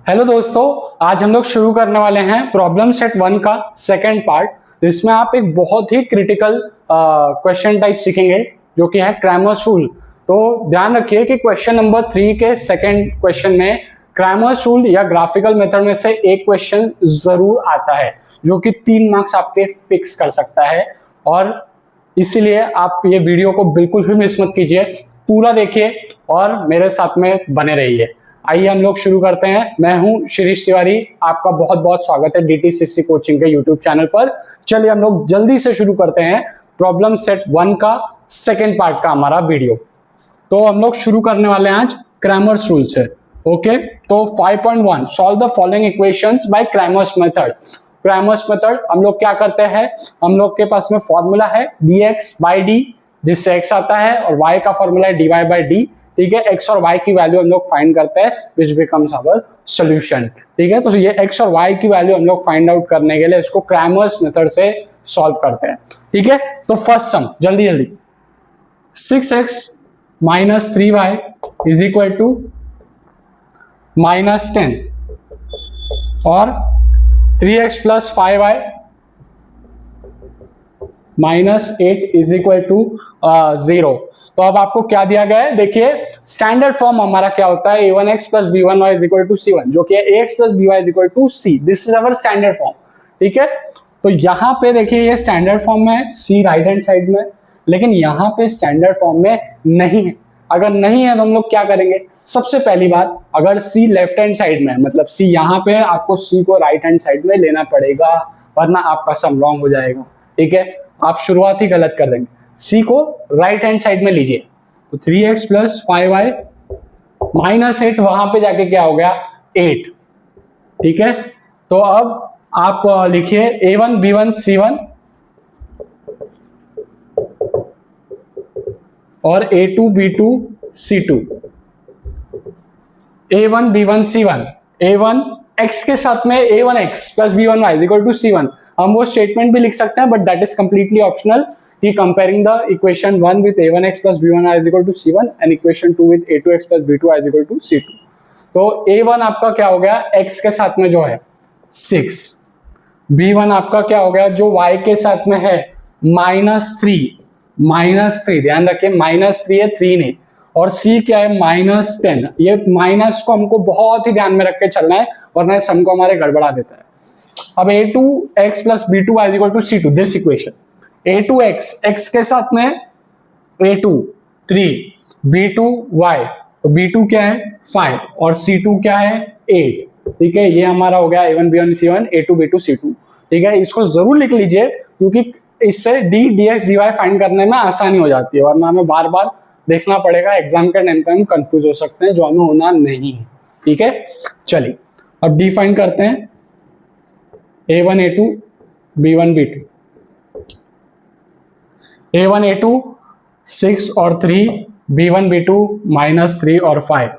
Hello दोस्तों, आज हम लोग शुरू करने वाले हैं प्रॉब्लम सेट 1 का सेकंड पार्ट। इसमें आप एक बहुत ही क्रिटिकल क्वेश्चन टाइप सीखेंगे जो कि है क्रैमर्स रूल। तो ध्यान रखिए कि क्वेश्चन नंबर 3 के सेकंड क्वेश्चन में क्रैमर्स रूल या ग्राफिकल मेथड में से एक क्वेश्चन जरूर आता है जो कि 3 मार्क्स आपके फिक्स कर सकता है। और इसीलिए आप ये वीडियो को बिल्कुल भी मिस मत कीजिए, पूरा देखिए और मेरे साथ में बने रहिए। आइए हम लोग शुरू करते हैं। मैं हूं शिरीष तिवारी, आपका बहुत बहुत स्वागत है डीटीसीसी कोचिंग के यूट्यूब चैनल पर। चलिए हम लोग जल्दी से शुरू करते हैं प्रॉब्लम सेट 1 का सेकेंड पार्ट का हमारा वीडियो। तो हम लोग शुरू करने वाले हैं आज क्रैमर्स रूल से। ओके, तो 5.1 solve the following equations bye Cramer's method. Cramer's method हम लोग क्या करते हैं, हम लोग के पास में फॉर्मूला है dx by d जिससे x आता है, और y का फॉर्मूला है dy by d। ठीक है, x और y की वैल्यू हम लोग फाइंड करते हैं विच बिकम्स आवर सॉल्यूशन। ठीक है, तो ये x और y की वैल्यू हम लोग फाइंड आउट करने के लिए इसको क्रैमर्स मेथड से सॉल्व करते हैं। ठीक है, तो फर्स्ट सम जल्दी जल्दी, 6x minus 3y is equal to minus 10 और 3x plus 5y minus 8 is equal to 0। तो अब आपको क्या दिया गया है, देखिए स्टैंडर्ड फॉर्म हमारा क्या होता है, a1x plus b1y is equal to c1, जो कि ax plus by is equal to c। This is our standard form. ठीक है, तो यहां पे देखिए ये स्टैंडर्ड फॉर्म में c राइट हैंड साइड में, लेकिन यहां पे स्टैंडर्ड फॉर्म में नहीं है। अगर नहीं है तो हम लोग क्या करेंगे, सबसे पहली बात, अगर c लेफ्ट हैंड साइड में, मतलब c यहाँ पे, आपको c को राइट हैंड साइड में लेना पड़ेगा, वरना आपका सम रॉन्ग हो जाएगा। ठीक है, आप शुरुआत ही गलत कर देंगे। c को राइट हैंड साइड में लीजिए, तो 3x प्लस 5y माइनस 8, वहां पे जाके क्या हो गया 8। ठीक है, तो अब आप लिखिए a1 b1 c1 और a2 b2 c2। a1 b1 c1, a1 x के साथ में a1x plus b1y is equal to c1। हम वो स्टेटमेंट भी लिख सकते हैं but that is completely optional. ही comparing the equation 1 with a1x plus b1y is equal to c1 and equation 2 with a2x plus b2y is equal to c2। तो a1 आपका क्या हो गया, x के साथ में जो है 6, b1 आपका क्या हो गया जो y के साथ में है -3, ध्यान रखिए -3 है, 3 नहीं। और c क्या है -10। ये माइनस को हमको बहुत ही ध्यान में रख के चलना है, वरना सम को हमारे गड़बड़ा देता है। अब a2x plus b2y is equal to c2, this equation a2x x के साथ में a2 3, b2y, तो b2 क्या है 5 और c2 क्या है 8। ठीक है, ये हमारा हो गया a1 b1 c1 a2 b2 c2। ठीक है, इसको जरूर लिख लीजिए क्योंकि इससे d dx dy फाइंड करने में आसानी हो जाती है, वरना हमें बार बार देखना पड़ेगा, एग्जाम के टाइम पे हम कंफ्यूज हो सकते हैं, जो हमें होना नहीं है। ठीक है, चलिए अब डी फाइंड करते हैं, a1 a2 b1 b2, a1 a2 6 और 3, b1 b2 -3 और 5।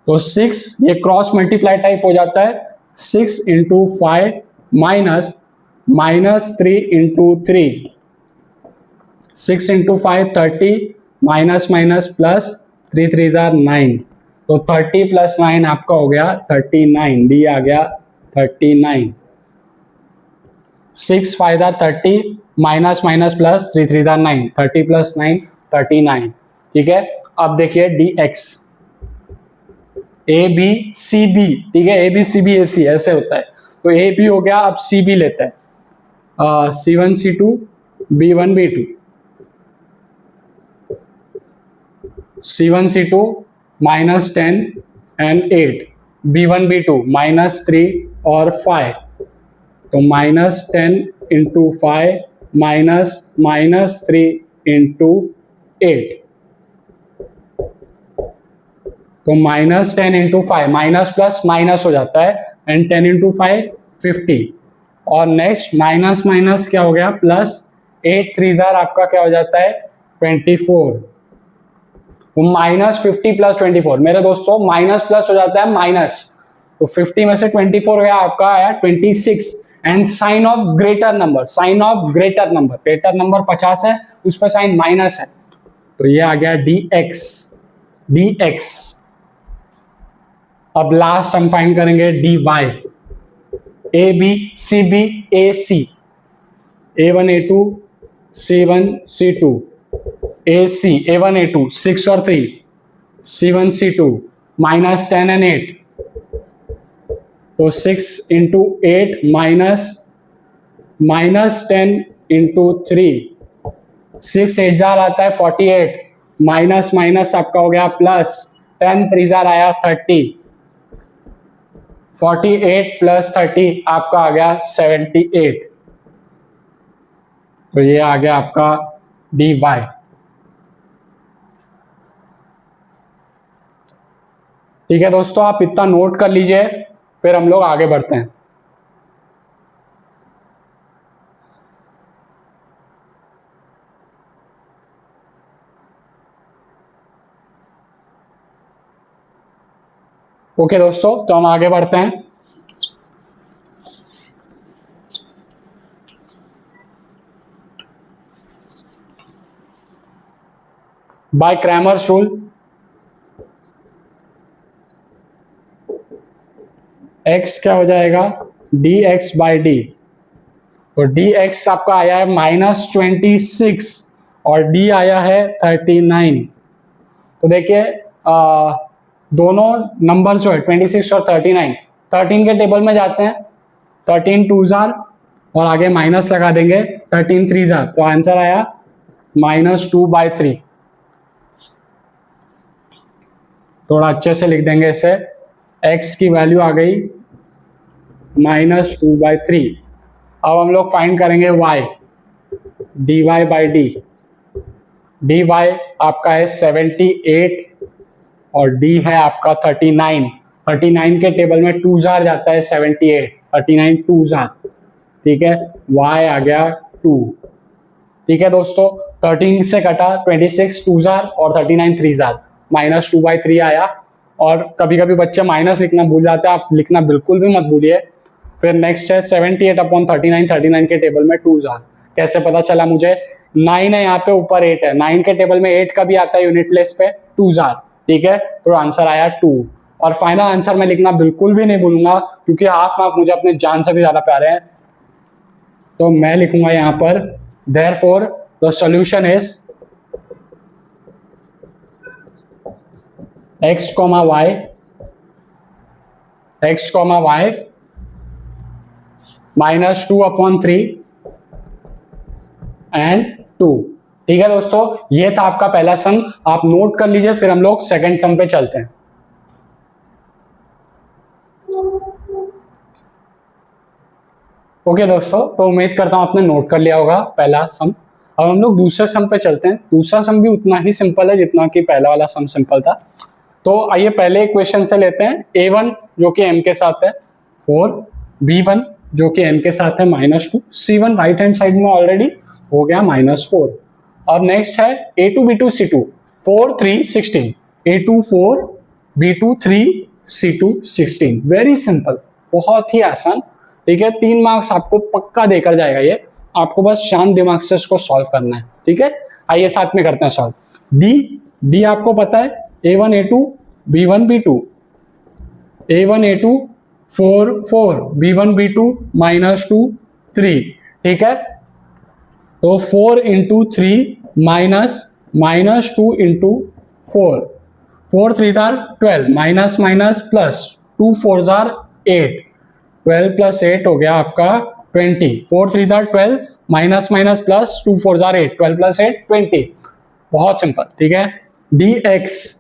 तो 6 ये क्रॉस मल्टीप्लाई टाइप हो जाता है, 6 into 5 -3 into 3, 6 into 5 30 minus plus 3 3 jar 9, तो 30 प्लस 9 आपका हो गया 39, डी आ गया 39। 6 5 30 माइनस प्लस 3 3 जार 9, 30 प्लस 9 39। ठीक है, अब देखिए dx a b c b। ठीक है, a b c b a c ऐसे होता है, तो a b हो गया, अब c b लेते हैं, c1 c2 b1 b2, c1 c2 -10 and 8, b1 b2 -3 और 5, तो -10 इंटू 5 -3 इंटू 8, तो -10 इंटू 5, माइनस प्लस माइनस हो जाता है, एंड 10 इंटू 5 50, और नेक्स्ट माइनस माइनस क्या हो गया प्लस, 8 3 जार आपका क्या हो जाता है 24, -50 प्लस 24। मेरे दोस्तों माइनस प्लस हो जाता है माइनस, तो 50 में से 24 गया, आपका आया 26। And sign of greater number, greater number 50 है, उस पर साइन माइनस है, तो ये आ गया dx। अब लास्ट हम फाइंड करेंगे dy, AB CB AC, A1 A2 C1 C2 AC A1 A2 6 और 3 C1 C2 माइनस 10 and 8, तो 6 into 8 माइनस 10 into 3, 6 8 जार आता है 48, माइनस माइनस आपका हो गया प्लस, 10 3 जार आया 30, 48 प्लस 30 आपका आ गया 78, तो ये आ गया आपका dy। ठीक है दोस्तों, आप इतना नोट कर लीजिए, फिर हम लोग आगे बढ़ते हैं। ओके दोस्तों, तो हम आगे बढ़ते हैं। बाय क्रैमर्स रूल x क्या हो जाएगा, dx बाई डी, तो dx आपका आया है -26 और d आया है 39। तो देखिए दोनों नंबर जो है 26 और 39, 13 के टेबल में जाते हैं, 13 2 जार और आगे माइनस लगा देंगे, 13 3 जार, तो आंसर आया -2/3। थोड़ा अच्छे से लिख देंगे इसे, x की वैल्यू आ गई -2/3। अब हम लोग फाइंड करेंगे y, dy by D, dy आपका है 78 और d है आपका 39, 39 के टेबल में 2 जार जाता है 78, 39 2 जार, ठीक है, y आ गया 2। ठीक है दोस्तों, 13 से कटा 26 2 जार और 39 3 जार, -2/3 आया। और कभी कभी बच्चे माइनस लिखना भूल जाते हैं, आप लिखना बिल्कुल भी मत भूलिए। फिर नेक्स्ट है 78/39, 39 के टेबल में 2 जार, कैसे पता चला मुझे, 9 है यहाँ पे, ऊपर 8 है, 9 के टेबल में 8 का भी आता है यूनिट प्लेस पे 2 जार, ठीक है, तो आंसर आया 2। और फाइनल आंसर मैं लिखना बिल्कुल भी नहीं भूलूंगा, क्योंकि हाफ मार्क मुझे अपने जान से भी ज्यादा प्यारे हैं। तो मैं लिखूंगा यहाँ पर therefore the solution is x, y -2/3 and 2। ठीक है दोस्तों, ये था आपका पहला सम, आप नोट कर लीजिए, फिर हम लोग सेकंड सम पे चलते हैं। ओके दोस्तों, तो उम्मीद करता हूं आपने नोट कर लिया होगा पहला सम। अब हम लोग दूसरे सम पे चलते हैं। दूसरा सम भी उतना ही सिंपल है जितना कि पहला वाला सम सिंपल था। तो आइए पहले इक्वेशन से लेते हैं, a1 जो कि m के साथ है 4, b1 जो कि m के साथ है -2, c1 राइट हैंड साइड में ऑलरेडी हो गया -4। और नेक्स्ट है a2 b2 c2 4 3 16, a2 4 b2 3 c2 16। Very simple, बहुत ही आसान। ठीक है, 3 मार्क्स आपको पक्का देकर जाएगा ये, आपको बस शांत दिमाग से इसको सॉल्व करना है। ठीक है, आइए साथ में करते हैं सॉल्व। डी आपको पता है a1 a2 b1 b2, a1 a2 4 4 b1 b2 -2 3। ठीक है, तो 4 into 3 minus 2 into 4, 4 3 are 12, minus minus plus 2 4 are 8, 12 plus 8 हो गया आपका 20, 4 3 are 12 minus minus plus 2 4 are 8, 12 plus 8 20। बहुत सिंपल। ठीक है, dx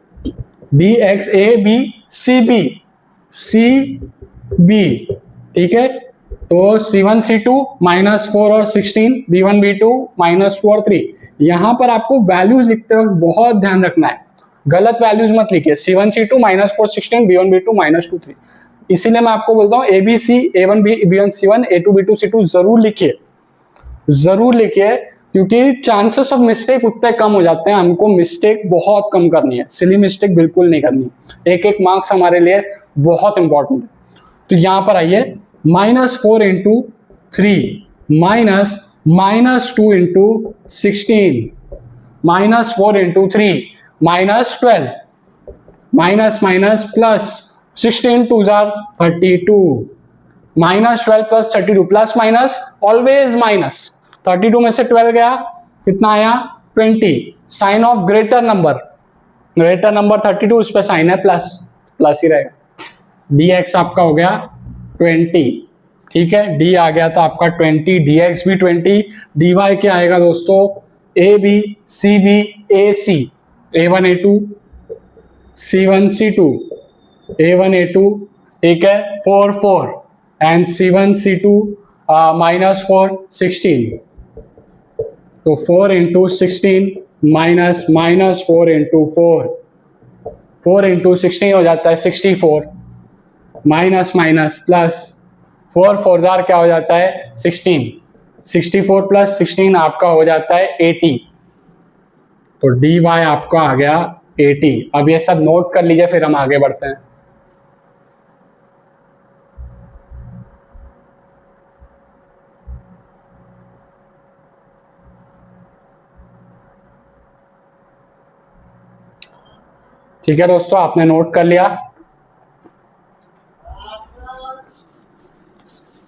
a b c b, ठीक है, तो c1 c2 -4 और 16, b1 b2 -2 और 3। यहां पर आपको वैल्यूज लिखते वक्त बहुत ध्यान रखना है, गलत वैल्यूज मत लिखिए। c1 c2 -4 16, b1 b2 -2 3। इसीलिए मैं आपको बोलता हूँ ABC A1 B1 C1 A2 B2 C2 जरूर लिखिए, क्योंकि चांसेस ऑफ मिस्टेक उतने कम हो जाते हैं। हमको मिस्टेक बहुत कम करनी है, सिली मिस्टेक बिल्कुल नहीं करनी। एक मार्क्स हमारे लिए बहुत इंपॉर्टेंट है। तो यहां पर आइए, -4 into 3 -2 into 16, -4 into 3 -12, minus plus 16 two जार 32, -12 plus 32, plus minus always minus, 32 में से 12 गया, कितना आया 20, साइन ऑफ ग्रेटर नंबर 32, उस पर साइन है प्लस, प्लस ही रहेगा, dx आपका हो गया 20, ठीक है, d आ गया था आपका 20, dx भी 20, dy क्या आएगा दोस्तों, a b c b a c, a1 a2 c1 c2 a1 a2, ठीक है, 4 4 एंड c1 c2 -4 16, तो 4 इंटू 16 माइनस 4 इंटू 4 इंटू 16 हो जाता है 64, माइनस माइनस प्लस 4 4 जार क्या हो जाता है 16, 64 प्लस 16 आपका हो जाता है 80, तो dy आपका आ गया 80। अब ये सब नोट कर लीजिए, फिर हम आगे बढ़ते हैं। ठीक है दोस्तों, आपने नोट कर लिया,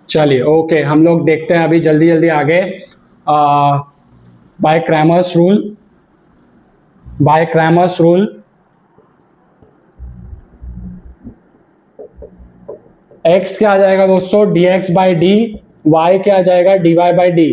चलिए ओके, हम लोग देखते हैं अभी जल्दी जल्दी आगे। बाय क्रैमर्स रूल x क्या आ जाएगा दोस्तों, dx बाई डी, y क्या आ जाएगा dy बाई डी।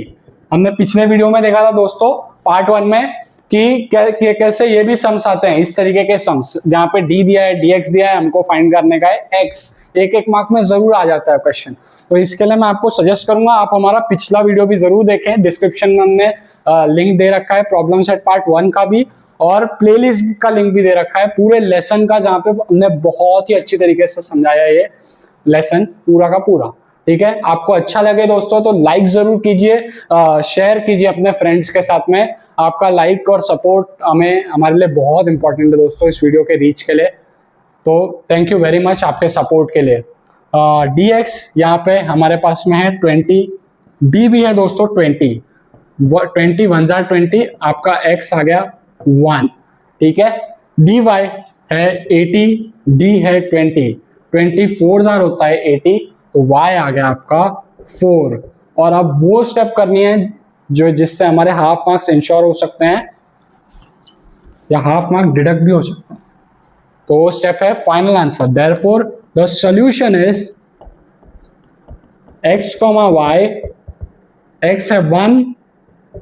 हमने पिछले वीडियो में देखा था दोस्तों पार्ट 1 में कि कैसे ये भी सम्स आते हैं, इस तरीके के सम्स जहां पे d दिया है, dx दिया है, हमको फाइंड करने का है x, एक मार्क में जरूर आ जाता है क्वेश्चन। तो इसके लिए मैं आपको सजेस्ट करूंगा आप हमारा पिछला वीडियो भी जरूर देखें, डिस्क्रिप्शन में हमने लिंक दे रखा है प्रॉब्लम सेट पार्ट 1 का भी, और प्लेलिस्ट का लिंक भी दे रखा है पूरे लेसन का, जहां पे हमने बहुत ही अच्छी तरीके से समझाया ये लेसन पूरा का पूरा। ठीक है, आपको अच्छा लगे दोस्तों तो लाइक जरूर कीजिए, शेयर कीजिए अपने फ्रेंड्स के साथ में। आपका लाइक और सपोर्ट हमारे लिए बहुत इंपॉर्टेंट है दोस्तों इस वीडियो के रीच के लिए, तो थैंक यू वेरी मच आपके सपोर्ट के लिए। dx यहाँ पे हमारे पास में है 20, d भी है दोस्तों 20, 20 1 जार 20, आपका x आ गया 1, ठीक है, dy है 80, d है 20, 24 जार होता है 80, तो y आ गया आपका 4। और अब वो स्टेप करनी है जो जिससे हमारे हाफ मार्क्स इंश्योर हो सकते हैं या हाफ मार्क डिडक्ट भी हो सकते हैं, तो वो स्टेप है final answer. Therefore the solution is x, y, x है 1,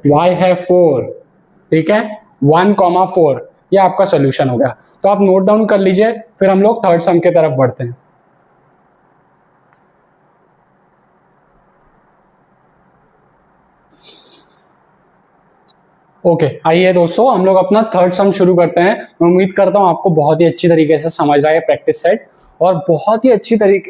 y है 4, ठीक है, 1, 4, ये आपका सॉल्यूशन हो गया। तो आप नोट डाउन कर लीजिए, फिर हम लोग थर्ड सम के तरफ बढ़ते हैं। ओके आइए दोस्तों, हम लोग अपना थर्ड सम शुरू करते हैं। मैं उम्मीद करता हूं आपको बहुत ही अच्छी तरीके से समझ रहा है प्रैक्टिस सेट, और बहुत ही अच्छी तरीके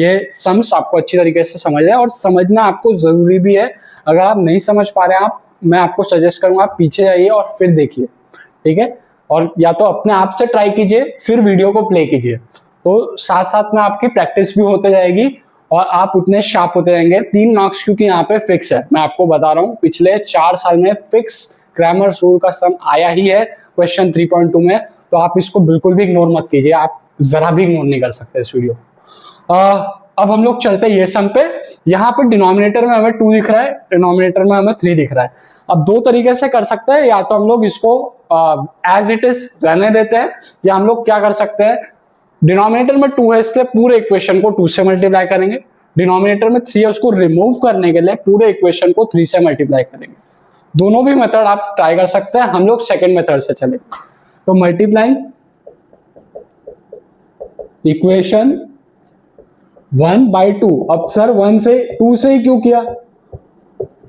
ये सम्स आपको अच्छी तरीके से समझ रहे हैं, और समझना आपको जरूरी भी है। अगर आप नहीं समझ पा रहे हैं मैं आपको सजेस्ट करूंगा आप पीछे जाइए और फिर देखिए, ठीक है, और या तो अपने आप से ट्राई कीजिए फिर वीडियो को प्ले कीजिए, तो साथ साथ में आपकी प्रैक्टिस भी होते जाएगी और आप उतने शार्प होते जाएंगे। 3 मार्क्स क्योंकि यहाँ पे फिक्स है, मैं आपको बता रहा हूँ पिछले 4 साल में फिक्स ग्रामर्स रूल का सम आया ही है क्वेश्चन 3.2 में, तो आप इसको बिल्कुल भी इग्नोर मत कीजिए, आप जरा भी इग्नोर नहीं कर सकते इस वीडियो। अब हम लोग चलते हैं ये सम पे। यहाँ पे डिनोमिनेटर में हमें 2 दिख रहा है, डिनोमिनेटर में हमें 3 दिख रहा है। अब 2 तरीके से कर सकते हैं, या तो हम लोग इसको एज इट इज रहने देते हैं, या हम लोग क्या कर सकते हैं, डिनोमिनेटर में 2 है इसलिए पूरे इक्वेशन को 2 से मल्टीप्लाई करेंगे, डिनोमिनेटर में 3 है उसको रिमूव करने के लिए पूरे इक्वेशन को 3 से मल्टीप्लाई करेंगे। दोनों भी मेथड आप ट्राई कर सकते हैं, हम लोग सेकेंड मेथड से चलेंगे। तो मल्टीप्लाइंग इक्वेशन 1/2। अब सर 1 से 2 से ही क्यों किया,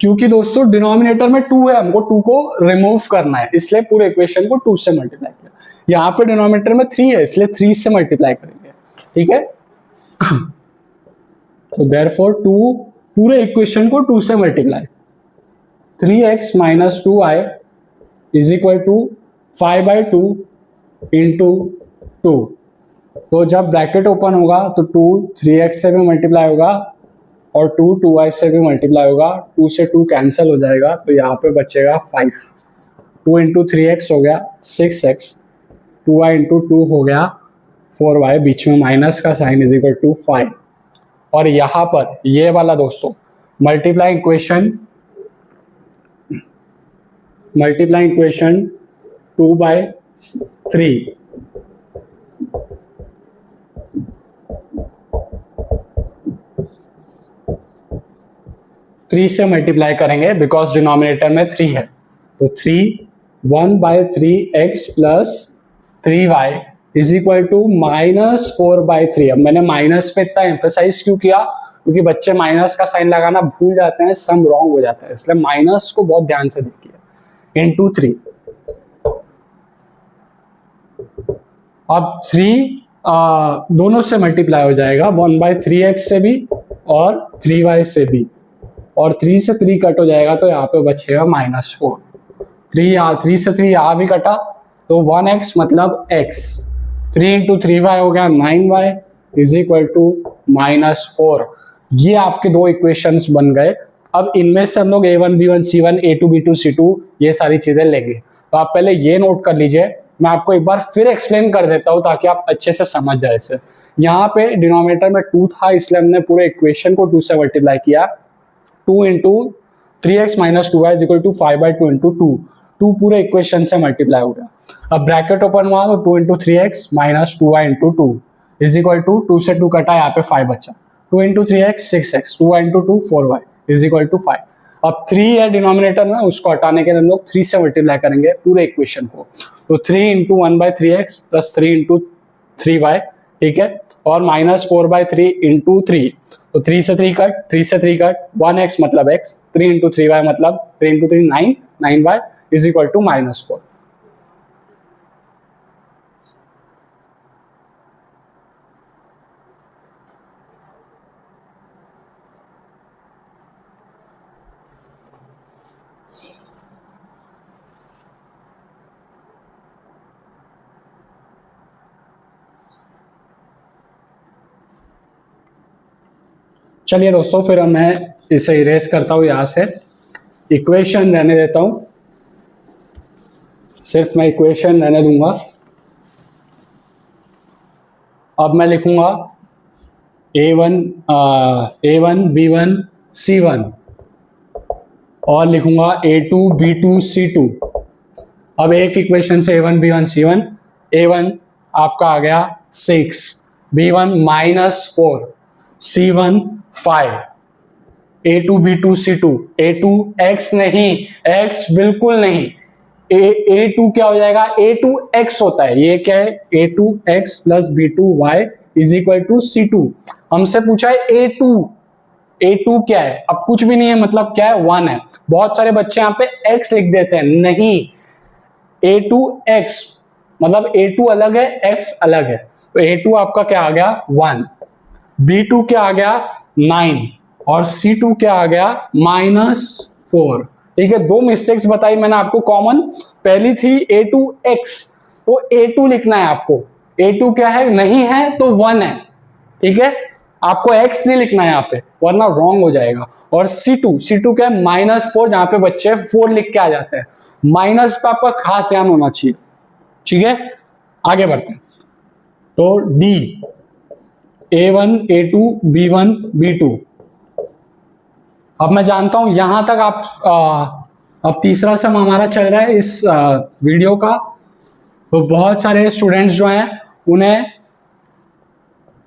क्योंकि दोस्तों डिनोमिनेटर में 2 है, हमको 2 को रिमूव करना है, इसलिए पूरे इक्वेशन को 2 से मल्टीप्लाई किया। यहाँ पे डिनोमिनेटर में 3 है इसलिए 3 से मल्टीप्लाई करेंगे, ठीक है। तो देयरफॉर 2 पूरे इक्वेशन को 2 से multiply, 3x - 2y is equal to 5/2 into 2। तो जब ब्रैकेट ओपन होगा तो 2 3x से भी मल्टीप्लाई होगा और 2 2y से भी मल्टीप्लाई होगा, 2 से 2 कैंसिल हो जाएगा, तो यहाँ पे बचेगा 5। 2 इंटू 3x हो गया 6x, 2y इंटू 2 हो गया 4y, बीच में माइनस का साइन इज इक्वल टू 5, और यहां पर ये वाला दोस्तों मल्टीप्लाइंग इक्वेशन 2/3 3 से मल्टीप्लाई करेंगे बिकॉज डिनोमिनेटर में 3 है, तो 1/3x plus 3y is equal to -4/3। अब मैंने माइनस पे इतना एम्फेसाइज क्यों किया, क्योंकि बच्चे माइनस का साइन लगाना भूल जाते हैं, सम रॉन्ग हो जाता है, इसलिए माइनस को बहुत ध्यान से देखिए, इंटू 3। अब 3 दोनों से मल्टीप्लाई हो जाएगा, 1/3x से भी और 3y से भी, और 3 से 3 कट हो जाएगा तो यहाँ पे बचेगा -4। 3 से 3 यहाँ भी कटा तो 1x मतलब x, 3 इंटू 3y हो गया 9y इज इक्वल टू -4। ये आपके दो इक्वेशंस बन गए। अब इनमें से हम लोग a1 b1 c1 a2 b2 c2 ये सारी चीजें लेंगे, तो आप पहले ये नोट कर लीजिए, मैं आपको एक बार फिर एक्सप्लेन कर देता हूं ताकि आप अच्छे से समझ जाए इसे। यहाँ पे डिनोमिनेटर में 2 था इसलिए हमने पूरे इक्वेशन को 2 से मल्टीप्लाई किया, 2 into 3x minus 2y is equal to 5/2 into 2 पूरे इक्वेशन से मल्टीप्लाई हो गया। अब ब्रैकेट ओपन हुआ तो 2 into 3x minus 2y into 2 is equal to 2 से 2 कटा, यहाँ पे 5 बचा, 2 into 3x 6x, 2y into 2 4y is equal to 5। अब 3 है डिनोमिनेटर में, उसको हटाने के लिए हम लोग 3 से मल्टीप्लाई करेंगे पूरे इक्वेशन को, तो 3 into 1/3x plus 3 into 3y, ठीक है, और -4/3 इंटू 3, तो 3 से 3 कट, 3 से 3 कट, 1x मतलब x, 3 इंटू 3y मतलब 3 into 3 9, 9y is equal to -4। चलिए दोस्तों, फिर मैं इसे इरेज करता हूं, यहां से इक्वेशन रहने देता हूं, सिर्फ मैं इक्वेशन रहने दूंगा। अब मैं लिखूंगा a1 b1 c1 और लिखूंगा a2 b2 c2। अब एक इक्वेशन से a1 b1 c1, a1 आपका आ गया 6, b1 -4, c1 5, a2 b2 c2, a2 x नहीं, x बिल्कुल नहीं, a2 क्या हो जाएगा, a2 x होता है, ये क्या है, a2 x plus b2 y is equal to c2। हमसे पूछा है a2 क्या है, अब कुछ भी नहीं है, मतलब क्या है, 1 है। बहुत सारे बच्चे यहाँ पे x लिख देते हैं, नहीं, a2 x मतलब a2 अलग है, x अलग है, तो a2 आपका क्या आ गया 1, b2 क्या आ गया 9 और c2 क्या आ गया -4। ठीक है, दो मिस्टेक्स बताई मैंने आपको कॉमन, पहली थी a2x, तो a2 लिखना है आपको, a2 क्या है, नहीं है तो 1 है, ठीक है, आपको x नहीं लिखना है यहाँ पे वरना रॉन्ग हो जाएगा। और c2 क्या है -4, जहां पे बच्चे 4 लिख के आ जाते हैं, माइनस पे आपका खास ध्यान होना चाहिए, ठीक है। आगे बढ़ते हैं, तो D a1 a2 b1 b2। अब मैं जानता हूं यहां तक आप अब तीसरा सम हमारा चल रहा है इस वीडियो का, तो बहुत सारे स्टूडेंट्स जो हैं उन्हें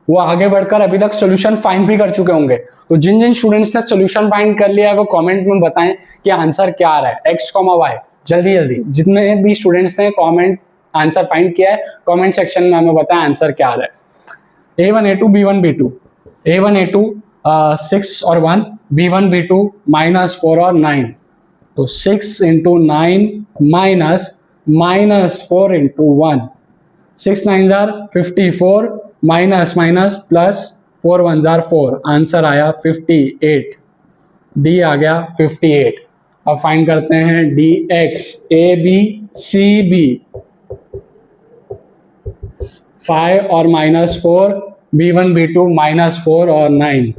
वो आगे बढ़कर अभी तक सॉल्यूशन फाइंड भी कर चुके होंगे, तो जिन जिन स्टूडेंट्स ने सॉल्यूशन फाइंड कर लिया है वो कमेंट में बताएं कि आंसर क्या आ रहा है, x, y, जल्दी जल्दी, जितने भी स्टूडेंट्स ने कमेंट आंसर फाइंड किया है कमेंट सेक्शन में हमें बताएं आंसर क्या आ रहा है। a1 a2 b1 b2, a1 a2 6 और 1, b1 b2 -4 और 9, तो 6 into 9 -4 into 1, 6 9 54 minus plus 4 1 4, answer आया 58, डी आ गया 58। अब फाइंड करते हैं dx, a b c b, 5 और -4, b1 b2 -4 और 9,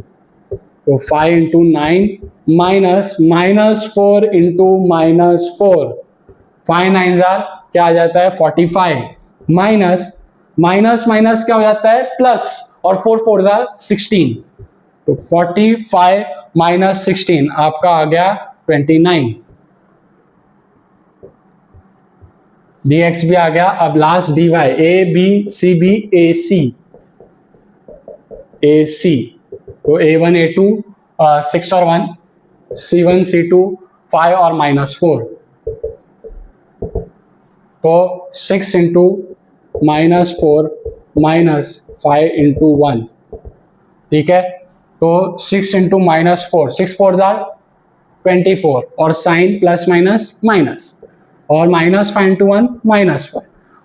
तो 5 इंटू 9 -4 इंटू -4, 5 9 क्या आ जाता है 45, माइनस माइनस क्या हो जाता है प्लस, और 4 4 जार 16, तो 45 माइनस 16 आपका आ गया 29, dx भी आ गया। अब last dy, A B C B A C, A C, तो A1 A2 6 और 1, C1 C2 5 और -4, तो 6 इंटू -4 -5 इंटू 1, ठीक है। तो 6 इंटू -4, 6 4 जार 24, और साइन प्लस माइनस माइनस, और -5 इंटू 1 -5,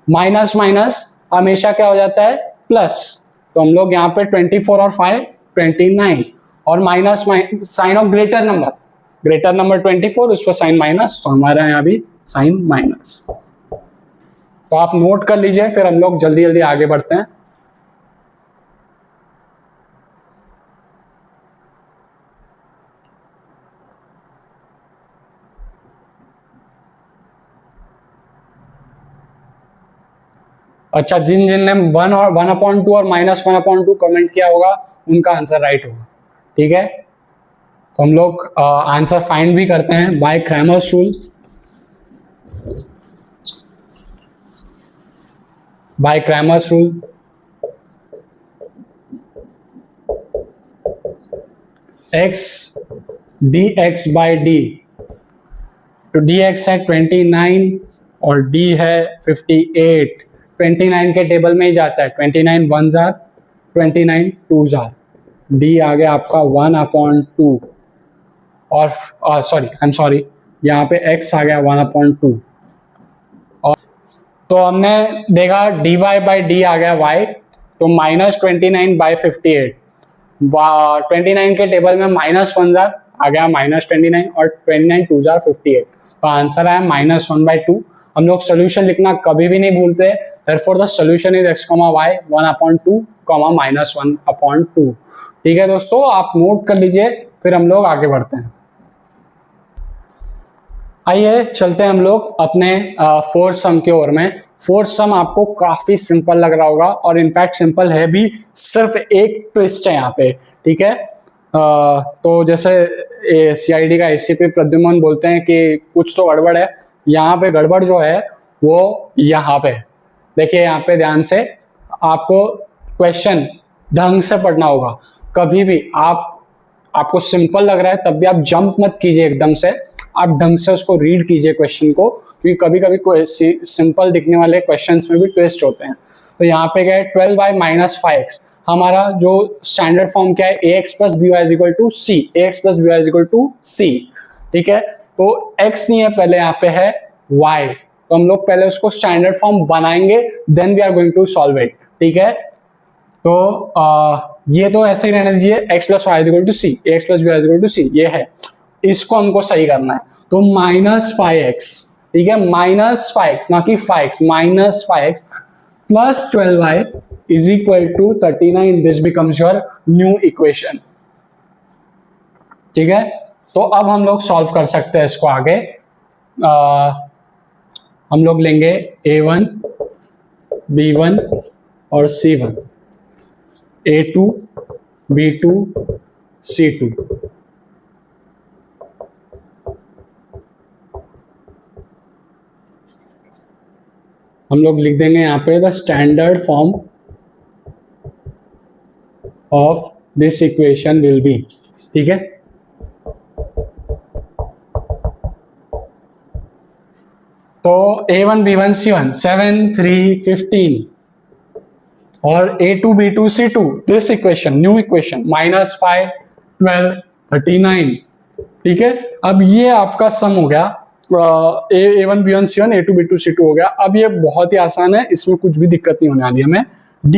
माइनस माइनस हमेशा क्या हो जाता है प्लस, तो हम लोग यहाँ पे 24 और 5 29, और minus sign of greater number 24, उस पर साइन माइनस, तो हमारा यहाँ भी साइन माइनस। तो आप नोट कर लीजिए, फिर हम लोग जल्दी जल्दी आगे बढ़ते हैं। अच्छा, जिन जिन ने 1 और 1/2 और -1/2 कमेंट किया होगा उनका आंसर राइट होगा, ठीक है। तो हम लोग आंसर फाइंड भी करते हैं by Cramer's rule. By Cramer's rule, x dx by D, तो dx है 29 और d है 58, 29 के टेबल में ही जाता है, 29 1 जार 29 2 जार, d आ गया आपका 1/2, और सॉरी यहाँ पे x आ गया 1/2, और तो हमने देखा dy बाई डी आ गया y, तो -29 बाई 58, 29 के टेबल में -1 जार आ गया -29, और 29 2 जार 58, तो आंसर आया -1/2। हम लोग सोल्यूशन लिखना कभी भी नहीं भूलते, therefore the solution is x, y 1/2, -1/2। ठीक है दोस्तों, आप नोट कर लीजिए, फिर हम लोग आगे बढ़ते हैं। आइए चलते हैं हम लोग अपने फोर्थ सम की ओर में। फोर्थ सम आपको काफी सिंपल लग रहा होगा, और इनफैक्ट सिंपल है भी, सिर्फ एक ट्विस्ट है यहाँ पे, ठीक है। तो जैसे CID का ACP प्रद्युमन बोलते हैं कि कुछ तो गड़बड़ है, यहाँ पे गड़बड़ जो है वो यहाँ पे देखिए, यहाँ पे ध्यान से आपको क्वेश्चन ढंग से पढ़ना होगा। कभी भी आपको सिंपल लग रहा है तब भी आप जंप मत कीजिए एकदम से, आप ढंग से उसको रीड कीजिए क्वेश्चन को, क्योंकि कभी कभी सिंपल दिखने वाले क्वेश्चंस में भी ट्विस्ट होते हैं। तो यहाँ पे क्या है 12y - 5x, हमारा जो स्टैंडर्ड फॉर्म क्या है ax + by = c, ax + by = c, ठीक है। तो x नहीं है, पहले यहाँ पे है y, तो हम लोग पहले उसको स्टैंडर्ड फॉर्म बनाएंगे, then we are going to solve it, ठीक है। तो ये तो ऐसे ही रहने दीजिए, x + y = c, ax + by = c, ये है, इसको हमको सही करना है। तो -5x, ठीक है, -5x ना कि 5x, -5x + 12y = 39, this becomes your new equation, ठीक है। तो अब हम लोग सॉल्व कर सकते हैं इसको आगे। हम लोग लेंगे A1 B1 और C1, A2 B2 C2, हम लोग लिख देंगे यहाँ पे the standard form of this equation will be, ठीक है। तो A1 B1 C1 7 3 15 और A2 B2 C2, this equation new equation -5 12 39, ठीक है। अब ये आपका सम हो गया, A1 B1 C1 A2 B2 C2 हो गया। अब ये बहुत ही आसान है, इसमें कुछ भी दिक्कत नहीं होने वाली हमें। D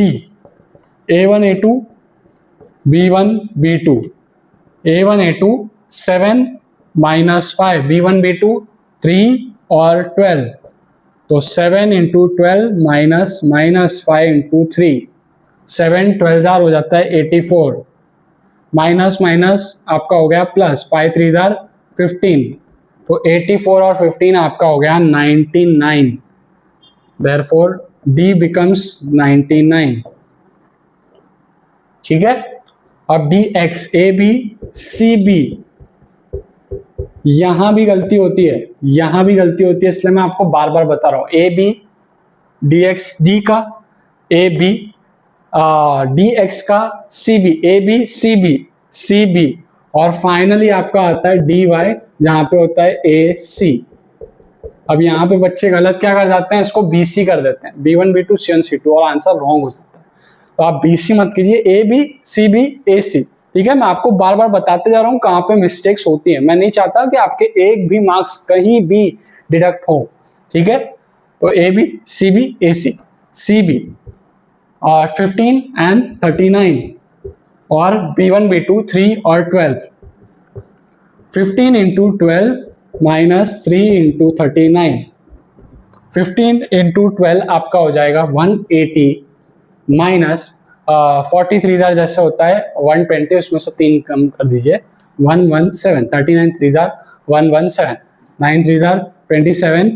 A1 A2 B1 B2, A1 A2 7 -5 B1 B2 3 और 12, तो 7 × 12 -5 × 3, 7 12 जार हो जाता है 84, माइनस माइनस आपका हो गया प्लस, 5 3 जार 15, तो 84 और 15 आपका हो गया 99, देयरफॉर D becomes 99. ठीक है, अब dx A B C B, यहां भी गलती होती है, यहां भी गलती होती है, इसलिए मैं आपको बार बार बता रहा हूं, ए बी dx d का, ए बी dx का C B, A B C B, और फाइनली आपका आता है dy, जहां पे होता है ए सी। अब यहाँ पे बच्चे गलत क्या कर जाते हैं, इसको BC कर देते हैं, B1 B2 C1 C2, और आंसर रॉन्ग हो जाता है। तो आप BC मत कीजिए, A B C B A C। ठीक है, मैं आपको बार बार बताते जा रहा हूँ कहाँ पे मिस्टेक्स होती है, मैं नहीं चाहता कि आपके एक भी मार्क्स कहीं भी डिडक्ट हो। ठीक है, तो A B C B A C, C B और 15 and 39, और B1 B2 3 और 12, 15 into 12 माइनस 3 इंटू 39, 15 इंटू 12 आपका हो जाएगा 180, माइनस 43 जार जैसे होता है 120, उसमें से 3 कम कर दीजिए, 117, 39 3 जार 117, 9 3 जार 27,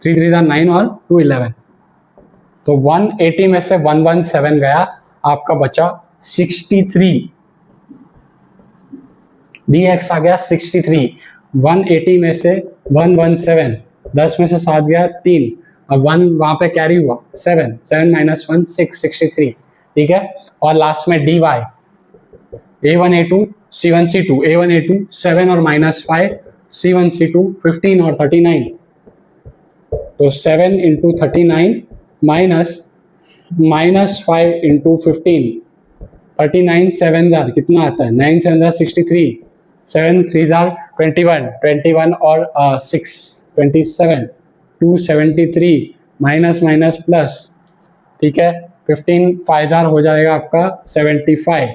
3 3 जार 9 और 2 11, तो 180 में से 117 गया, आपका बचा 63, dx आ गया 63, 180 में से 117, 10 में से 7 गया 3, अब 1 वहां पे कैरी हुआ 7, 7 माइनस 1 6, 63। ठीक है, और लास्ट में dy a1 a2 c1 c2, a1 a2 7 और माइनस 5, c1 c2 15 और 39, तो 7 इंटू 39 माइनस 5 इंटू 15, 39 7 जार कितना आता है, 9 7 जार 63, 7 3 जार 21, 21 और 6 27, 273 माइनस माइनस प्लस। ठीक है, 15 5 जार हो जाएगा आपका 75,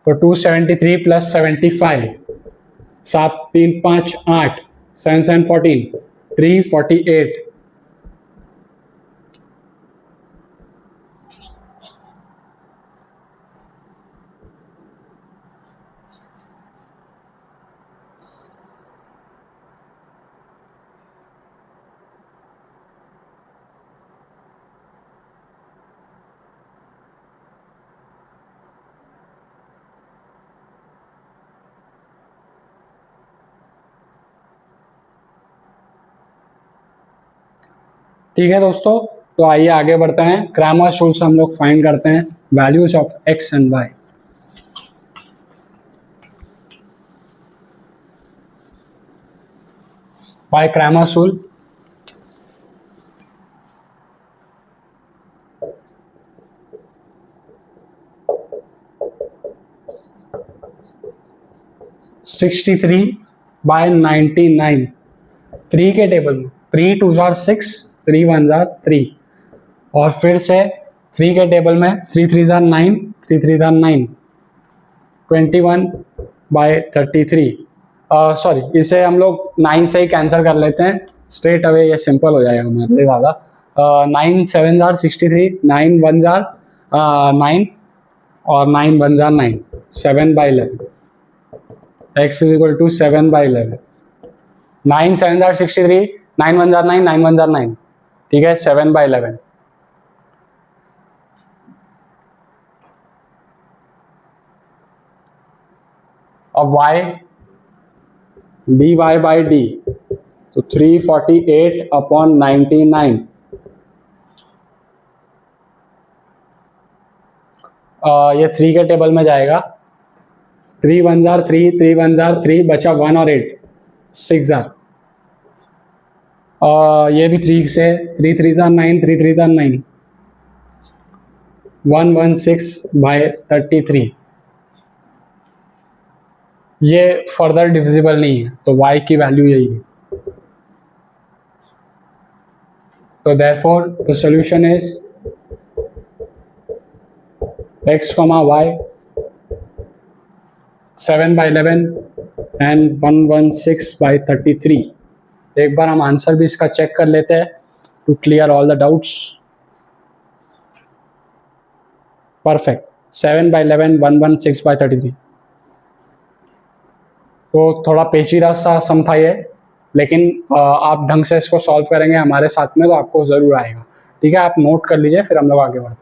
तो 273 प्लस 75, 7 3 5 8, 7 7 14, 348, ठीक है दोस्तों, तो आइए आगे बढ़ते हैं। क्रैमर्स रूल से हम लोग फाइंड करते हैं values of x and y। By Cramer's rule, sixty three by 99, 3 के टेबल में 3 2 जार 6, 3 1 जार 3, और फिर से 3 के टेबल में 3 3 जार 9, 3 3 जार 9, 21 बाय 33, सॉरी इसे हम लोग 9 से ही कैंसिल कर लेते हैं, स्ट्रेट अवे ये सिंपल हो जाएगा हमारे लिए ज़्यादा। 9 7 जार 63, 9 1 जार 9, और 9 1 जार 9, 7 by 11, x is equal to 7 by 11, 9 7 जार 63, 9 1 जार 9, 9 1 जार 9, ठीक है, 7 बाई 11। अब y dy बाई डी, तो 348 अपॉन 99, ये 3 के टेबल में जाएगा, 3 1 जार 3, 3 1 जार 3, बचा 1 और 8 6 जार, ये भी 3 से 3 3 जार 9, 3 3 जार 9, 116 बाय 33, ये फर्दर डिविजिबल नहीं है, तो y की वैल्यू यही है। तो therefore the solution is x, y 7 by 11 and 116 by 33। एक बार हम आंसर भी इसका चेक कर लेते हैं to clear all the doubts. Perfect, 7 by 11 116 by 33। तो थोड़ा पेचीदा सा सम था ये, लेकिन आप ढंग से इसको सॉल्व करेंगे हमारे साथ में तो आपको ज़रूर आएगा। ठीक है, आप नोट कर लीजिए, फिर हम लोग आगे बढ़ते हैं।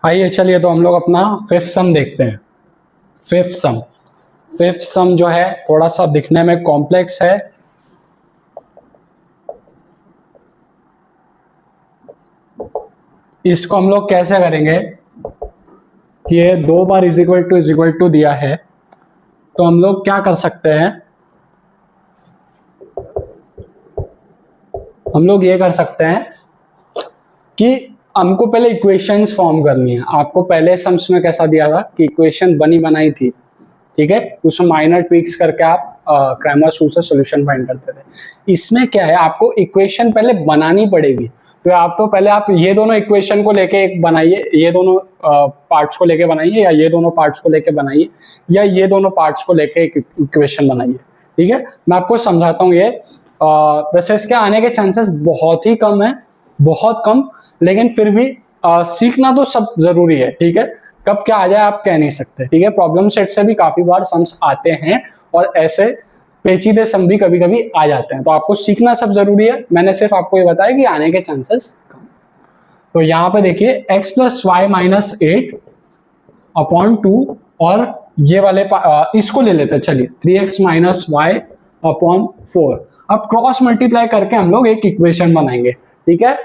आइए चलिए, तो हम लोग अपना फिफ्थ सम देखते हैं। फिफ्थ सम जो है थोड़ा सा दिखने में कॉम्प्लेक्स है। इसको हम लोग कैसे करेंगे कि ये 2 बार इज इक्वल टू दिया है, तो हम लोग क्या कर सकते हैं, हम लोग ये कर सकते हैं कि हमको पहले इक्वेशंस फॉर्म करनी है। आपको पहले सम्स में कैसा दिया था कि इक्वेशन बनी बनाई थी, ठीक है, उसमें माइनर ट्विक्स करके आप क्रैमर्स रूल से सॉल्यूशन फाइंड करते थे। इसमें क्या है, आपको इक्वेशन पहले बनानी पड़ेगी। तो आप तो पहले आप ये दोनों इक्वेशन को लेके एक बनाइए, ये दोनों पार्ट्स को लेके बनाइए, या ये दोनों पार्ट्स को लेके बनाइए, या ये दोनों पार्ट्स को लेके एक इक्वेशन बनाइए। ठीक है, मैं आपको समझाता हूँ। ये वैसे इसके आने के चांसेस बहुत ही कम है, बहुत कम, लेकिन फिर भी सीखना तो सब जरूरी है। ठीक है, कब क्या आ जाए आप कह नहीं सकते। ठीक है, प्रॉब्लम सेट से भी काफी बार सम्स आते हैं और ऐसे पेचीदे सम भी कभी कभी आ जाते हैं, तो आपको सीखना सब जरूरी है। मैंने सिर्फ आपको ये बताया कि आने के चांसेस कम। तो यहाँ पे देखिए x plus Y minus 8 upon 2, और ये वाले इसको ले लेते हैं, चलिए 3x माइनस वाई अपॉन 4। अब क्रॉस मल्टीप्लाई करके हम लोग एक इक्वेशन बनाएंगे। ठीक है,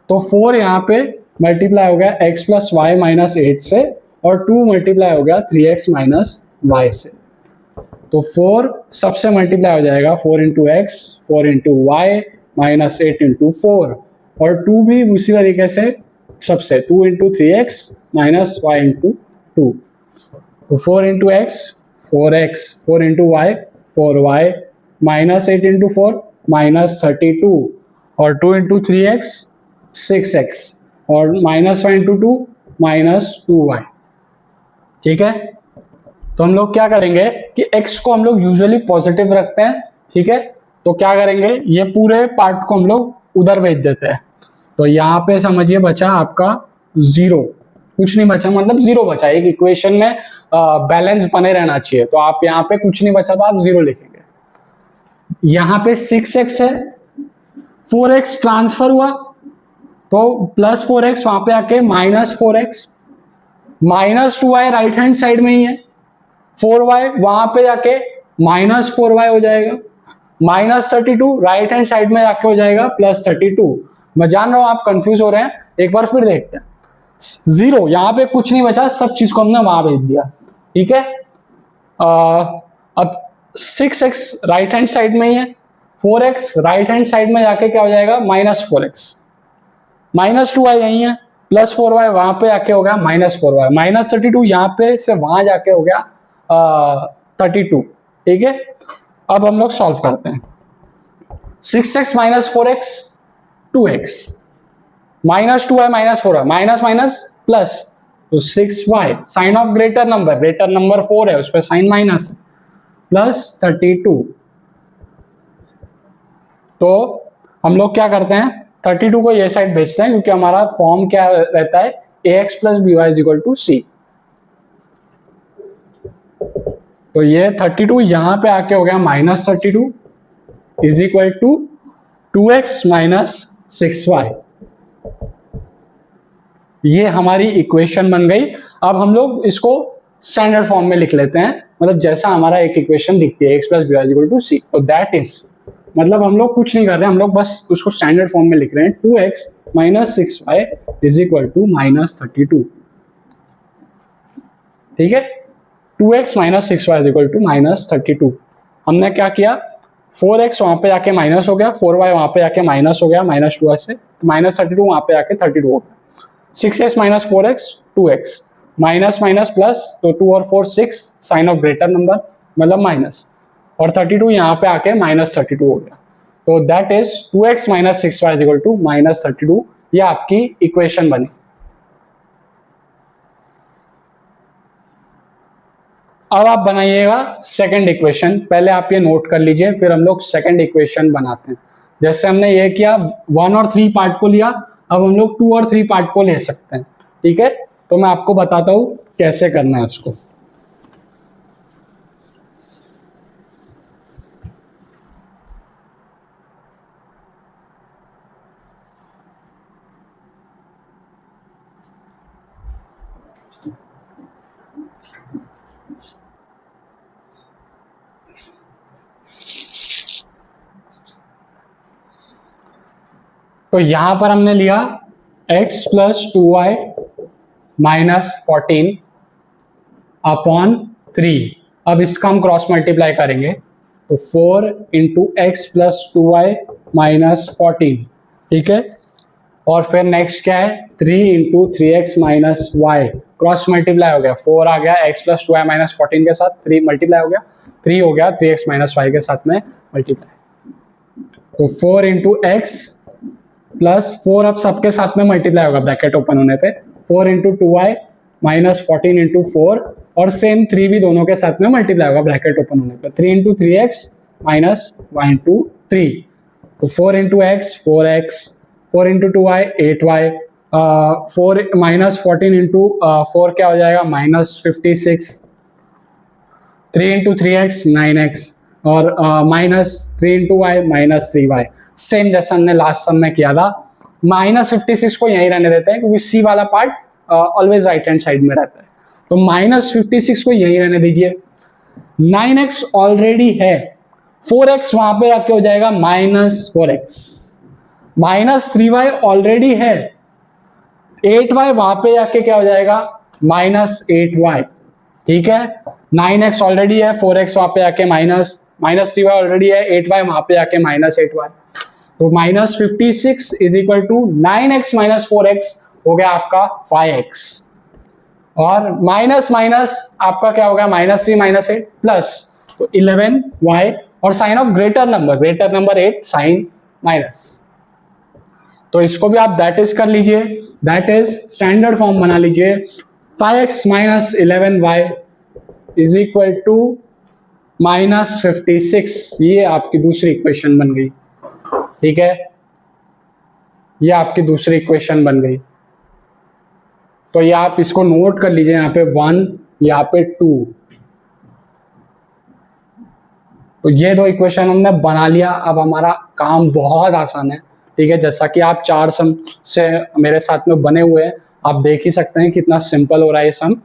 तो 4 यहाँ पे मल्टीप्लाई हो गया x प्लस वाई माइनस 8 से, और 2 मल्टीप्लाई हो गया 3x माइनस वाई से। तो 4 सबसे मल्टीप्लाई हो जाएगा, 4 into x, 4 into y minus 8 into 4, और 2 भी उसी तरीके से सबसे 2 into 3x minus Y into 2। तो 4 into x 4x, 4 into y 4y, minus 8 into 4 minus 32, और 2 इंटू 3x 6x, और माइनस 1 इंटू 2 माइनस 2y। ठीक है, तो हम लोग क्या करेंगे कि x को हम लोग यूजुअली पॉजिटिव रखते हैं। ठीक है, तो क्या करेंगे, ये पूरे पार्ट को हम लोग उधर भेज देते हैं। तो यहाँ पे समझिए बचा आपका 0, कुछ नहीं बचा, मतलब 0 बचा। एक इक्वेशन में बैलेंस बने रहना चाहिए, तो आप यहाँ पे कुछ नहीं बचा तो आप 0 लिखेंगे। यहाँ पे 6x है, 4x ट्रांसफर हुआ तो प्लस 4x, वहां पे आके minus 4x, minus 2y right hand side में ही है, 4y वहां पे जाके माइनस 4y हो जाएगा, माइनस 32 राइट हैंड साइड में जाके हो जाएगा प्लस 32। मैं जान रहा हूं आप कंफ्यूज हो रहे हैं, एक बार फिर देखते हैं। 0 यहां पे कुछ नहीं बचा, सब चीज को हमने वहां भेज दिया। ठीक है, अब 6x राइट हैंड साइड में ही है, 4x राइट हैंड साइड में जाके क्या हो जाएगा, माइनस 4x, माइनस 2y यही है, प्लस 4y वहां पे आके हो गया माइनस 4y, माइनस 32 यहाँ पे से वहां जाके हो गया 32। ठीक है, अब हम लोग सॉल्व करते हैं। 6x minus 4x 2x, minus 2y minus 4y, minus minus plus, तो 6y, sign of greater number 4 है, उस पर साइन माइनस, प्लस 32। तो हम लोग क्या करते हैं, 32 को ये साइड भेजते हैं, क्योंकि हमारा फॉर्म क्या रहता है, ax plus by is equal to c। तो ये 32 यहां पे आके हो गया minus 32 is equal to 2x minus 6y। ये हमारी इक्वेशन बन गई। अब हम लोग इसको स्टैंडर्ड फॉर्म में लिख लेते हैं, मतलब जैसा हमारा एक इक्वेशन दिखती है, x plus by is equal to c। तो दैट इज, मतलब हम लोग कुछ नहीं कर रहे हैं, हम लोग बस उसको स्टैंडर्ड फॉर्म में लिख रहे हैं, 2x minus 6y is equal to minus 32। ठीक है, 2x minus 6y is equal to minus 32। हमने क्या किया, 4x वहां पे जाके माइनस हो गया, 4y वहां पे जाके माइनस हो गया माइनस 2 से, माइनस 32 वहां पे जाके 32 हो गया, 6x minus 4x 2x, minus minus plus, तो 2 और 4 6, साइन ऑफ ग्रेटर नंबर मतलब माइनस, और 32 यहाँ पे आके माइनस 32 हो गया। तो that is 2x minus 6y is equal to minus 32। ये आपकी इक्वेशन बनी। अब आप बनाइएगा सेकंड इक्वेशन। पहले आप ये नोट कर लीजिए, फिर हम लोग सेकंड इक्वेशन बनाते हैं। जैसे हमने ये किया 1 और 3 पार्ट को लिया, अब हम लोग 2 और 3 पार्ट को ले सकते हैं। ठीक है, तो मैं आपको बताता हूं कैसे करना है उसको। तो यहां पर हमने लिया x plus 2y minus 14 upon 3। अब इसका हम क्रॉस मल्टीप्लाई करेंगे तो 4 into x plus 2y minus 14, ठीक है। और फिर नेक्स्ट क्या है, 3 into 3x minus y, cross multiply हो गया, 4 आ गया x प्लस 2y माइनस 14 के साथ, 3 मल्टीप्लाई हो गया, 3 हो गया 3x माइनस वाई के साथ में मल्टीप्लाई। तो 4 इंटू एक्स प्लस 4 अब सबके साथ में मल्टीप्लाई होगा ब्रैकेट ओपन होने पे, 4 इंटू 2y माइनस 14 इंटू 4, और सेम 3 भी दोनों के साथ में मल्टीप्लाई होगा ब्रैकेट ओपन होने पे, 3 इंटू 3x माइनस 1 इंटू 3। तो 4 into x 4x, 4 into 2y 8y, 4 minus 14 into 4 क्या हो जाएगा माइनस 56, 3 इंटू 3x 9x, और minus 3 into y minus 3y। Same जैसा हमने लास्ट सम में किया था। माइनस 56 को यहीं रहने देते हैं क्योंकि सी वाला part always right hand side में रहता है, तो माइनस 56 को यहीं रहने दीजिए। 9x ऑलरेडी है, 4x वहां पे आके हो जाएगा minus 4x, minus 3y already है, 8y वहां पे आके क्या हो जाएगा माइनस 8y, ठीक है। 9x ऑलरेडी है, 4x वहां पे आके माइनस 3y ऑलरेडी है, 8y वहां पे आके माइनस 8y। तो minus 56 is equal to 9x minus 4x हो गया आपका 5x, और माइनस माइनस आपका क्या होगा माइनस 3 माइनस 8 प्लस, तो 11y, और sign of greater number 8 sign minus. तो इसको भी आप दैट इज कर लीजिए, दैट इज स्टैंडर्ड फॉर्म बना लीजिए, 5x minus 11y is equal to minus 56। ये आपकी दूसरी इक्वेशन बन गई, ठीक है, ये आपकी दूसरी इक्वेशन बन गई। तो ये आप इसको नोट कर लीजिए, यहाँ पे 1, यहाँ पे 2। तो ये दो इक्वेशन हमने बना लिया। अब हमारा काम बहुत आसान है, ठीक है। जैसा कि आप 4 सम से मेरे साथ में बने हुए हैं, आप देख ही सकते हैं कितना सिंपल हो रहा है ये सम।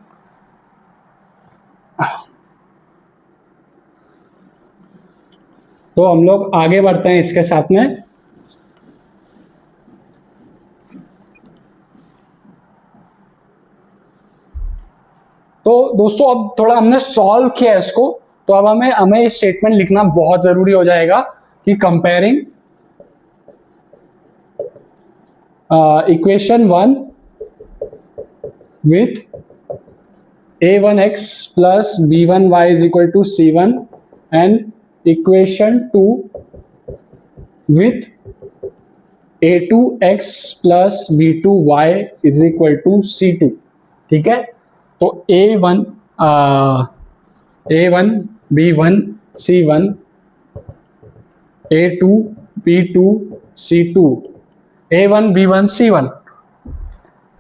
तो हम लोग आगे बढ़ते हैं इसके साथ में। तो दोस्तों अब थोड़ा हमने सॉल्व किया है इसको, तो अब हमें स्टेटमेंट लिखना बहुत जरूरी हो जाएगा कि comparing equation 1 with a1x plus b1y is equal to c1 and equation 2 with a2x plus b2y is equal to c2, ठीक है। तो a1 b1 c1, a2 b2 c2, a1 b1 c1,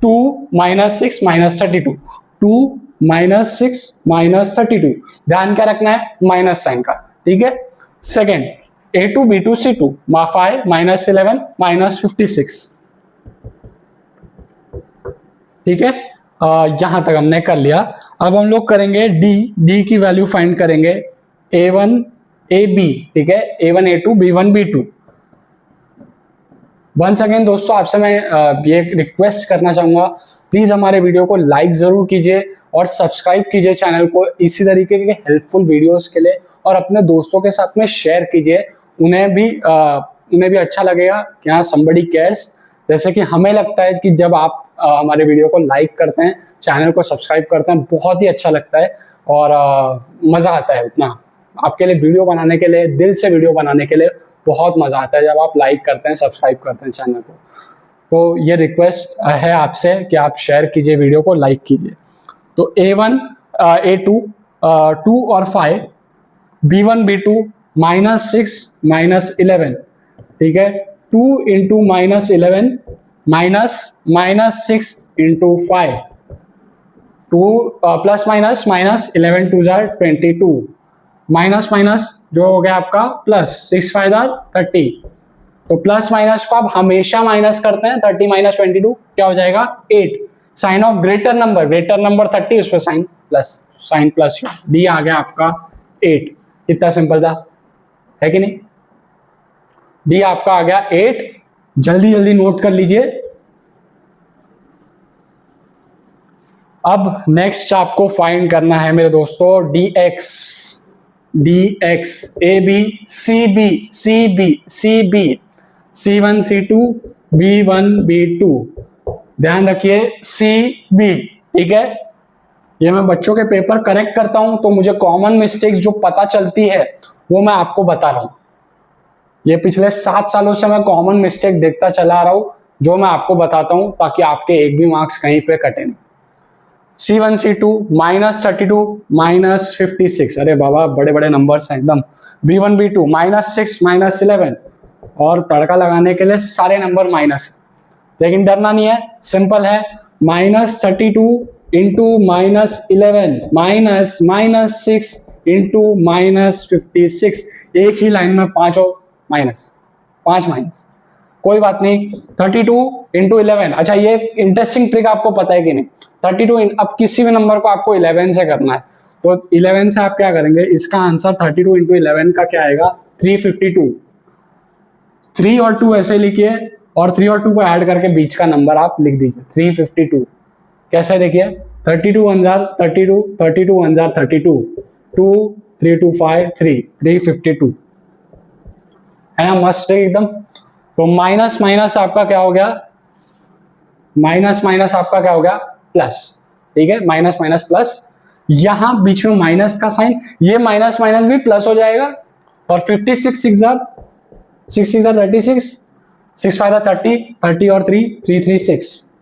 2 minus 6 minus 32, 2 minus 6 minus 32, ध्यान क्या रखना है minus sign का, ठीक है। Second a2 b2 c2, 5 minus 11 minus 56, ठीक है। यहां तक हमने कर लिया। अब हम लोग करेंगे d की वैल्यू फाइंड करेंगे, a1 ab, ठीक है, a1 a2 b1 b2। Once again दोस्तों आपसे मैं ये रिक्वेस्ट करना चाहूंगा, प्लीज हमारे वीडियो को लाइक जरूर कीजिए और सब्सक्राइब कीजिए चैनल को इसी तरीके के हेल्पफुल वीडियोस के लिए, और अपने दोस्तों के साथ में शेयर कीजिए, उन्हें भी अच्छा लगेगा कि हाँ somebody cares। जैसे कि हमें लगता है कि जब आप हमारे वीडियो को लाइक करते हैं, चैनल को सब्सक्राइब करते हैं, बहुत ही अच्छा लगता है और मज़ा आता है। उतना आपके लिए वीडियो बनाने के लिए, दिल से वीडियो बनाने के लिए बहुत मज़ा आता है जब आप लाइक करते हैं, सब्सक्राइब करते हैं चैनल को। तो ये रिक्वेस्ट है आपसे कि आप शेयर कीजिए वीडियो को, लाइक कीजिए। तो a1 a2 2 और 5, b1 b2 माइनस 6 माइनस 11, ठीक है, 2 into minus 11 minus 6 into 5, 2 plus minus minus 11 2 jar 22, minus minus जो हो गया आपका प्लस, 6 5 30। तो प्लस माइनस को आप हमेशा माइनस करते हैं, 30 माइनस 22 क्या हो जाएगा 8। साइन ऑफ ग्रेटर नंबर 30, उस पर साइन प्लस डी आ गया आपका 8। कितना सिंपल था, है कि नहीं। डी आपका आ गया 8 जल्दी जल्दी नोट कर लीजिए। अब नेक्स्ट आपको फाइंड करना है मेरे दोस्तों dx, dx AB CB CB CB C1 C2 B1 B2, ध्यान रखिए CB, ठीक है। ये मैं बच्चों के पेपर करेक्ट करता हूं तो मुझे कॉमन मिस्टेक्स जो पता चलती है वो मैं आपको बता रहा हूं। ये पिछले 7 सालों से मैं कॉमन मिस्टेक देखता चला आ रहा हूं जो मैं आपको बताता हूं ताकि आपके एक भी मार्क्स कहीं पे कटे नहीं। C1 C2 -32 -56, अरे बाबा बड़े बड़े नंबर्स हैं एकदम। B1 B2 -6 -11, और तड़का लगाने के लिए सारे नंबर माइनस, लेकिन डरना नहीं है, सिंपल है। -32 इंटू -11 -6 इंटू -56, एक ही लाइन में पांचों माइनस, 5 माइनस, कोई बात नहीं। 32 इंटू 11, अच्छा ये इंटरेस्टिंग ट्रिक आपको पता है कि नहीं? 32, अब किसी भी नंबर को आपको 11 से करना है तो 11 से आप क्या करेंगे, इसका आंसर 32 इंटू 11 का क्या आएगा, 352। 3 और 2 ऐसे लिखिए और 3 और 2 को ऐड करके बीच का नंबर आप लिख दीजिए 352। कैसे देखिए, 32 1 32, 32 1 32, 2 3 2 5 3 352, है ना मस्त है एकदम। तो माइनस माइनस आपका क्या हो गया, माइनस माइनस आपका क्या हो गया, प्लस, ठीक है। माइनस माइनस प्लस, यहां बीच में माइनस का साइन, ये माइनस माइनस भी प्लस हो जाएगा, और 56 6 36, 6 5 30, 30 और 3 336,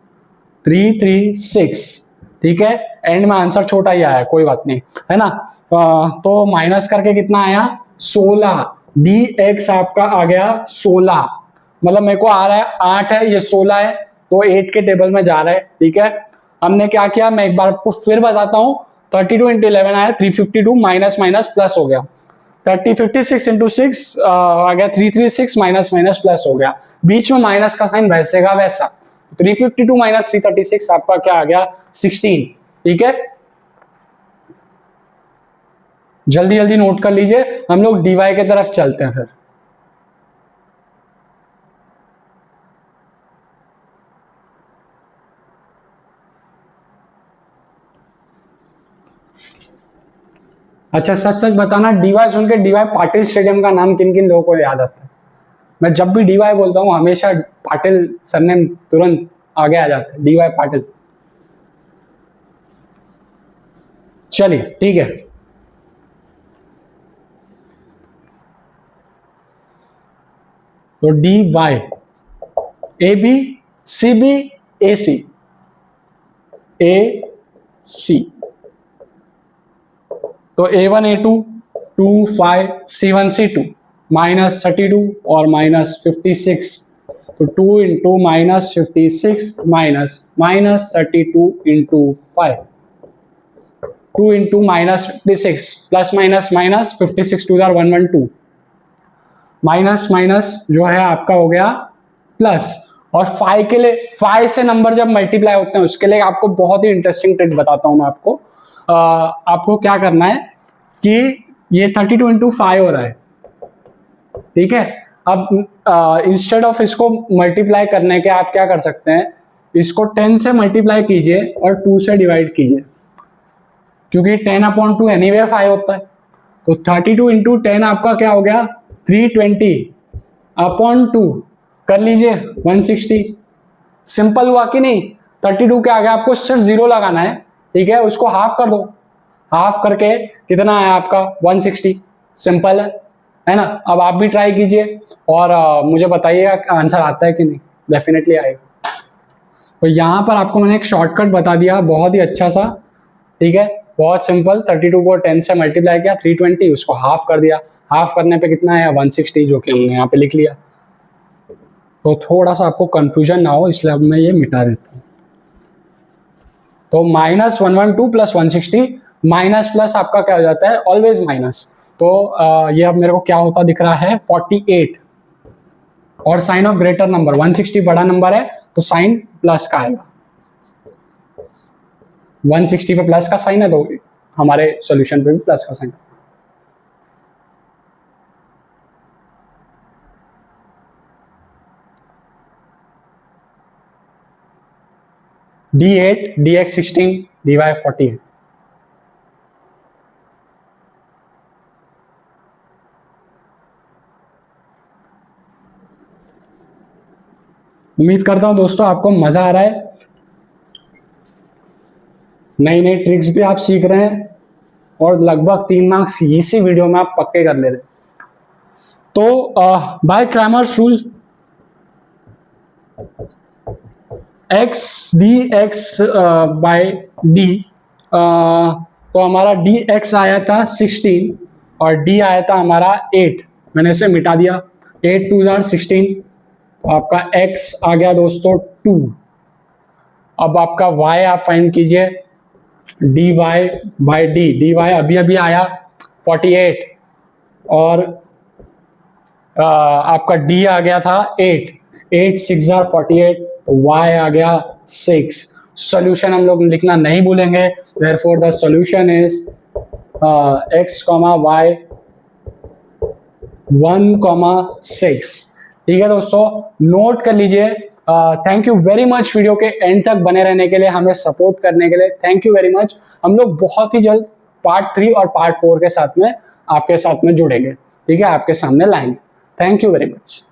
336, ठीक है। एंड में आंसर छोटा ही आया, कोई बात नहीं, है ना। तो माइनस करके कितना आया, 16, dx आपका आ गया 16, मतलब मेरे को आ रहा है 8 है, ये 16 है, तो 8 के टेबल में जा रहा है, ठीक है। हमने क्या किया, मैं एक बार आपको फिर बताता हूं। 32 इंटू 11 आया 352, माइनस माइनस प्लस हो गया। 56 इंटू 6 आ गया 336, माइनस माइनस प्लस हो गया, बीच में माइनस का साइन वैसे का वैसा। 352 माइनस 336 आपका क्या आ गया, 16, ठीक है। जल्दी जल्दी नोट कर लीजिए, हम लोग डीवाई की तरफ चलते हैं फिर। अच्छा सच सच बताना, डीवाई सुन के डीवाई पाटिल स्टेडियम का नाम किन किन लोगों को याद आता है? मैं जब भी डीवाई बोलता हूँ हमेशा पाटिल सरनेम तुरंत आगे आ जाता है, डीवाई पाटिल। चलिए ठीक है, तो D Y, A B C B A C, A C, तो A1 A2 2 5 C1 C2 -32 और -56, तो 2 into -56 -32 into 5, 2 into -56 plus minus minus 56 2 112, minus minus जो है आपका हो गया प्लस। और 5 के लिए, 5 से नंबर जब मल्टीप्लाई होते हैं उसके लिए आपको बहुत ही इंटरेस्टिंग ट्रिक बताता हूं मैं आपको। आपको क्या करना है कि ये 32 इंटू 5 हो रहा है, ठीक है। अब इंस्टेड ऑफ इसको मल्टीप्लाई करने के आप क्या कर सकते हैं, इसको 10 से मल्टीप्लाई कीजिए और 2 से डिवाइड कीजिए, क्योंकि 10/2 एनीवे 5 होता है। तो 32 इंटू 10 आपका क्या हो गया, 320/2 कर लीजिए 160। सिंपल हुआ कि नहीं? 32 के आगे आपको सिर्फ 0 लगाना है, ठीक है, उसको हाफ कर दो, हाफ करके कितना है आपका 160, सिंपल है ना। अब आप भी ट्राई कीजिए और मुझे बताइएगा आंसर आता है कि नहीं, डेफिनेटली आएगा। तो यहां पर आपको मैंने एक शॉर्टकट बता दिया, बहुत ही अच्छा सा, ठीक है, बहुत सिंपल। 32 को 10 से मल्टीप्लाई किया 320, उसको हाफ कर दिया, हाफ करने पे कितना है 160, जो कि हमने यहाँ पे लिख लिया। तो थोड़ा सा आपको कंफ्यूजन ना हो इसलिए अब मैं ये मिटा देता हूँ। तो -112 प्लस 160, माइनस प्लस आपका क्या हो जाता है, ऑलवेज माइनस। तो ये अब मेरे को क्या होता दिख रहा है 48, और साइन ऑफ ग्रेटर नंबर, 160 बड़ा नंबर है तो साइन प्लस का आएगा, 160 पे प्लस का साइन है तो हमारे सॉल्यूशन पे भी प्लस का साइन। D8, DX16, DY48। उम्मीद करता हूं दोस्तों आपको मजा आ रहा है, नई नई ट्रिक्स भी आप सीख रहे हैं और लगभग 3 मार्क्स इसी वीडियो में आप पक्के कर ले रहे हैं। तो by Cramer's rule x dx by d, तो हमारा dx आया था 16 और d आया था हमारा 8। मैंने इसे मिटा दिया, 8 2 16, आपका x आ गया दोस्तों 2। अब आपका y आप फाइंड कीजिए, dy बाई d, dy अभी अभी आया 48 और आपका d आ गया था 8, 8 6 48, तो y आ गया 6। सॉल्यूशन हम लोग लिखना नहीं भूलेंगे, therefore the solution is x, y 1,6। ठीक है दोस्तों, नोट कर लीजिए। Thank you very much video के एंड तक बने रहने के लिए, हमें सपोर्ट करने के लिए थैंक यू वेरी मच। हम लोग बहुत ही जल्द पार्ट 3 और पार्ट 4 के साथ में आपके साथ में जुड़ेंगे, ठीक है, आपके सामने लाएंगे। Thank you very much.